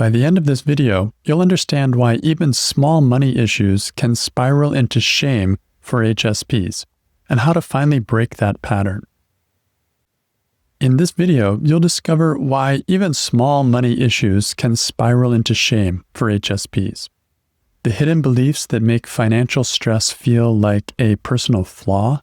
By the end of this video, you'll understand why even small money issues can spiral into shame for HSPs, and how to finally break that pattern. In this video, you'll discover why even small money issues can spiral into shame for HSPs, the hidden beliefs that make financial stress feel like a personal flaw,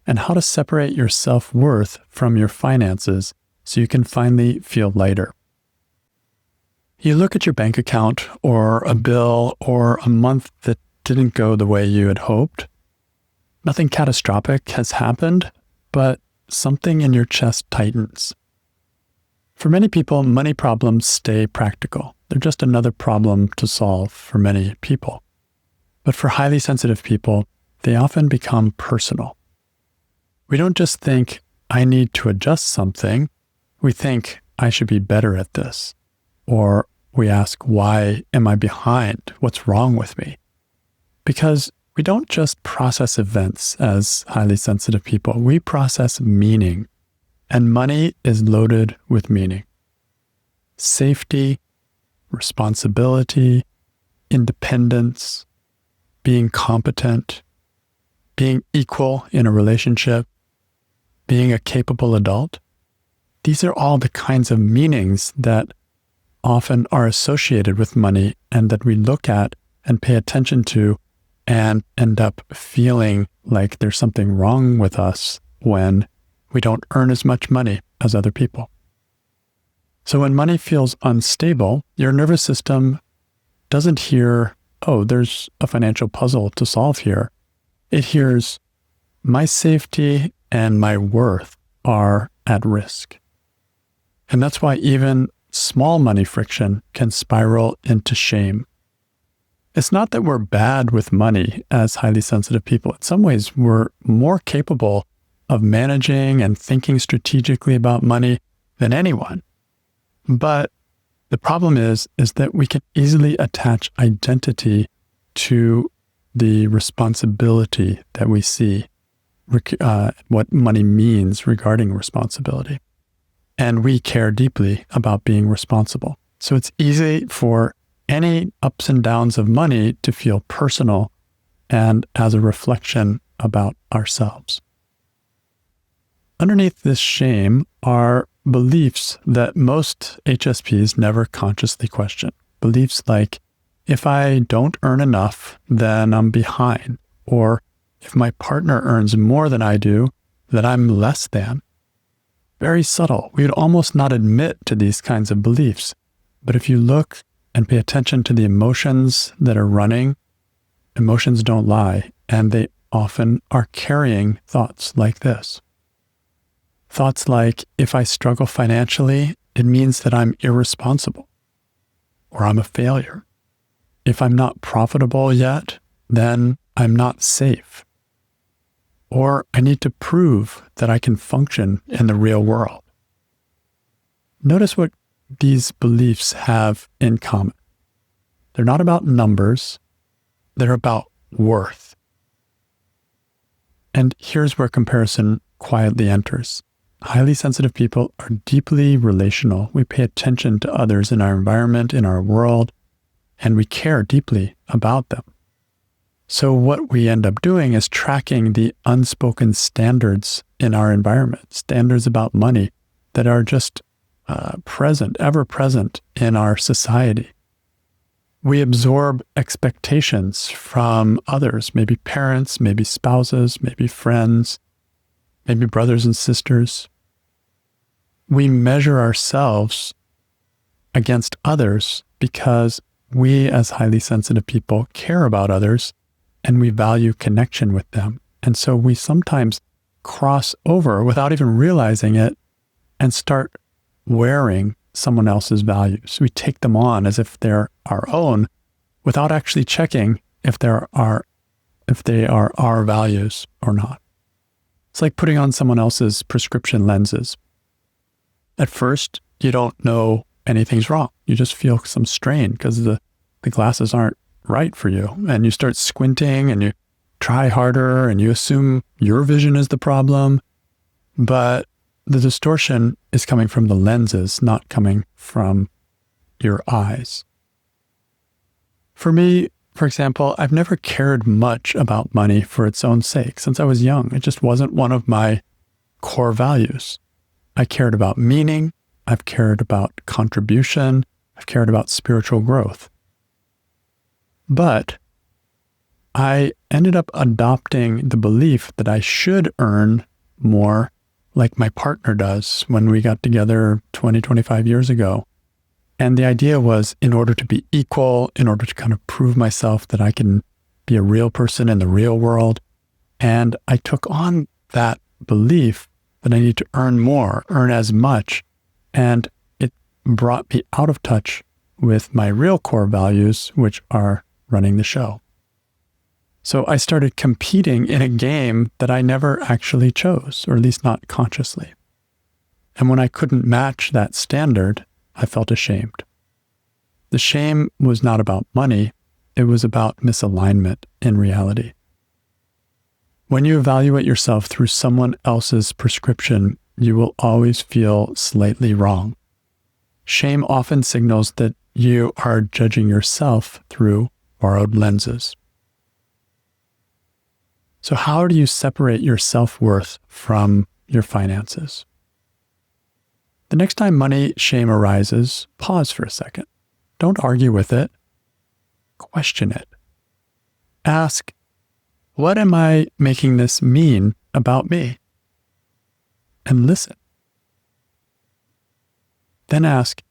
and how to separate your self-worth from your finances so you can finally feel lighter. You look at your bank account or a bill or a month that didn't go the way you had hoped. Nothing catastrophic has happened, but something in your chest tightens. For many people, money problems stay practical. They're just another problem to solve for many people. But for highly sensitive people, they often become personal. We don't just think, I need to adjust something. We think, I should be better at this. Or we ask, why am I behind? What's wrong with me? Because we don't just process events as highly sensitive people. We process meaning, and money is loaded with meaning. Safety, responsibility, independence, being competent, being equal in a relationship, being a capable adult. These are all the kinds of meanings that often are associated with money and that we look at and pay attention to and end up feeling like there's something wrong with us when we don't earn as much money as other people. So when money feels unstable, your nervous system doesn't hear, oh, there's a financial puzzle to solve here. It hears, my safety and my worth are at risk. And that's why even small money friction can spiral into shame. It's not that we're bad with money as highly sensitive people. In some ways, we're more capable of managing and thinking strategically about money than anyone. But the problem is that we can easily attach identity to the responsibility that we see, what money means regarding responsibility. And we care deeply about being responsible. So it's easy for any ups and downs of money to feel personal and as a reflection about ourselves. Underneath this shame are beliefs that most HSPs never consciously question. Beliefs like, if I don't earn enough, then I'm behind. Or if my partner earns more than I do, then I'm less than. Very subtle. We would almost not admit to these kinds of beliefs. But if you look and pay attention to the emotions that are running, emotions don't lie, and they often are carrying thoughts like this. Thoughts like, if I struggle financially, it means that I'm irresponsible, or I'm a failure. If I'm not profitable yet, then I'm not safe. Or I need to prove that I can function in the real world. Notice what these beliefs have in common. They're not about numbers, they're about worth. And here's where comparison quietly enters. Highly sensitive people are deeply relational. We pay attention to others in our environment, in our world, and we care deeply about them. So what we end up doing is tracking the unspoken standards in our environment, standards about money that are just ever present in our society. We absorb expectations from others, maybe parents, maybe spouses, maybe friends, maybe brothers and sisters. We measure ourselves against others because we, as highly sensitive people, care about others and we value connection with them. And so we sometimes cross over without even realizing it and start wearing someone else's values. We take them on as if they're our own without actually checking if they are our values or not. It's like putting on someone else's prescription lenses. At first, you don't know anything's wrong. You just feel some strain because the glasses aren't right for you. And you start squinting and you try harder and you assume your vision is the problem. But the distortion is coming from the lenses, not coming from your eyes. For me, for example, I've never cared much about money for its own sake. Since I was young, it just wasn't one of my core values. I cared about meaning. I've cared about contribution. I've cared about spiritual growth. But I ended up adopting the belief that I should earn more like my partner does when we got together 20, 25 years ago. And the idea was, in order to be equal, in order to kind of prove myself that I can be a real person in the real world. And I took on that belief that I need to earn more, earn as much. And it brought me out of touch with my real core values, which are running the show. So I started competing in a game that I never actually chose, or at least not consciously. And when I couldn't match that standard, I felt ashamed. The shame was not about money, it was about misalignment in reality. When you evaluate yourself through someone else's prescription, you will always feel slightly wrong. Shame often signals that you are judging yourself through borrowed lenses. So how do you separate your self-worth from your finances? The next time money shame arises, pause for a second. Don't argue with it. Question it. Ask, what am I making this mean about me? And listen. Then ask,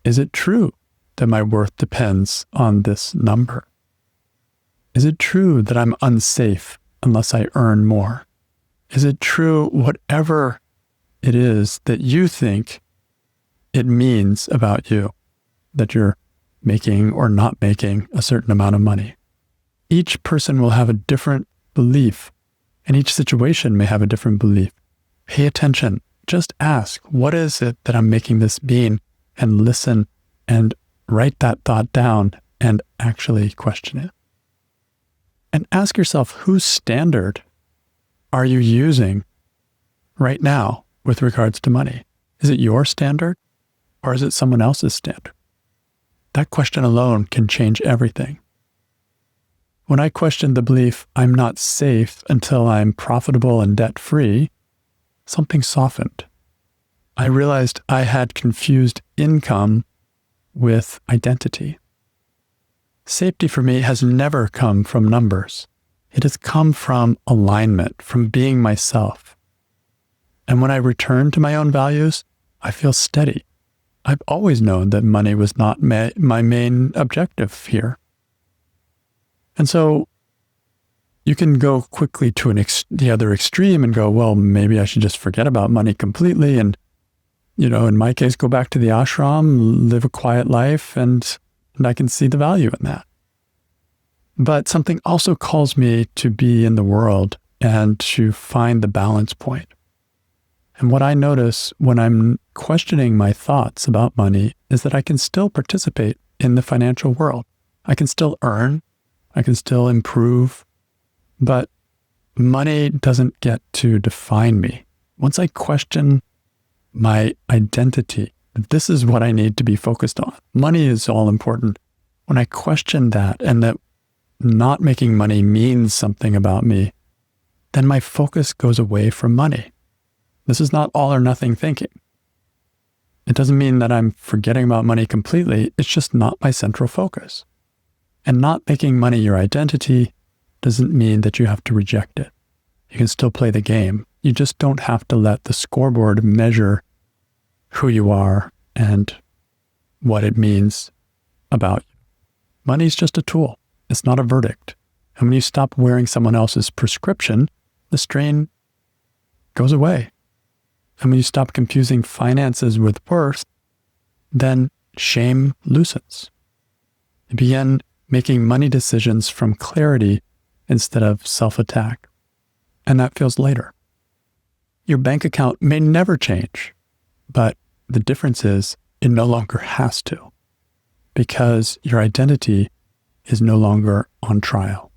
is it true that my worth depends on this number? Is it true that I'm unsafe unless I earn more? Is it true, whatever it is that you think it means about you, that you're making or not making a certain amount of money? Each person will have a different belief, and each situation may have a different belief. Pay attention. Just ask, what is it that I'm making this mean? And listen and write that thought down and actually question it. And ask yourself, whose standard are you using right now with regards to money? Is it your standard or is it someone else's standard? That question alone can change everything. When I questioned the belief, I'm not safe until I'm profitable and debt-free, something softened. I realized I had confused income with identity. Safety for me has never come from numbers. It has come from alignment, from being myself. And when I return to my own values, I feel steady. I've always known that money was not my main objective here. And so you can go quickly to the other extreme and go, well, maybe I should just forget about money completely. And, in my case, go back to the ashram, live a quiet life, and I can see the value in that. But something also calls me to be in the world and to find the balance point. And what I notice when I'm questioning my thoughts about money is that I can still participate in the financial world. I can still earn, I can still improve, but money doesn't get to define me. Once I question my identity, this is what I need to be focused on. Money is all important. When I question that and that not making money means something about me, then my focus goes away from money. This is not all or nothing thinking. It doesn't mean that I'm forgetting about money completely. It's just not my central focus. And not making money your identity doesn't mean that you have to reject it. You can still play the game. You just don't have to let the scoreboard measure who you are and what it means about you. Money's just a tool. It's not a verdict. And when you stop wearing someone else's prescription, the strain goes away. And when you stop confusing finances with worth, then shame loosens. You begin making money decisions from clarity instead of self-attack. And that feels lighter. Your bank account may never change, but the difference is it no longer has to, because your identity is no longer on trial.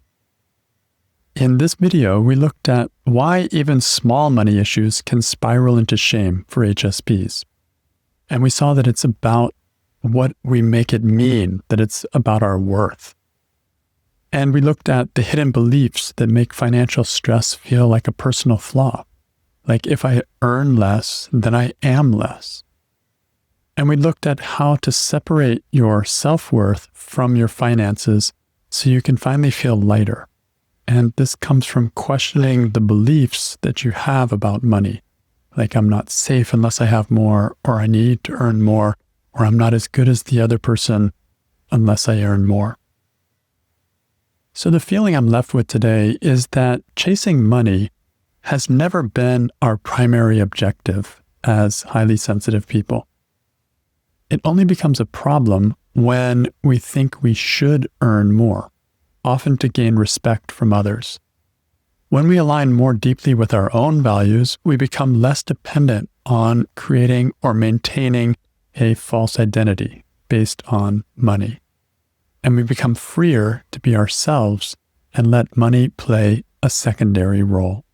In this video, we looked at why even small money issues can spiral into shame for HSPs. And we saw that it's about what we make it mean, that it's about our worth. And we looked at the hidden beliefs that make financial stress feel like a personal flaw. Like if I earn less, then I am less. And we looked at how to separate your self-worth from your finances so you can finally feel lighter. And this comes from questioning the beliefs that you have about money. Like I'm not safe unless I have more, or I need to earn more, or I'm not as good as the other person unless I earn more. So the feeling I'm left with today is that chasing money has never been our primary objective as highly sensitive people. It only becomes a problem when we think we should earn more, often to gain respect from others. When we align more deeply with our own values, we become less dependent on creating or maintaining a false identity based on money. And we become freer to be ourselves and let money play a secondary role.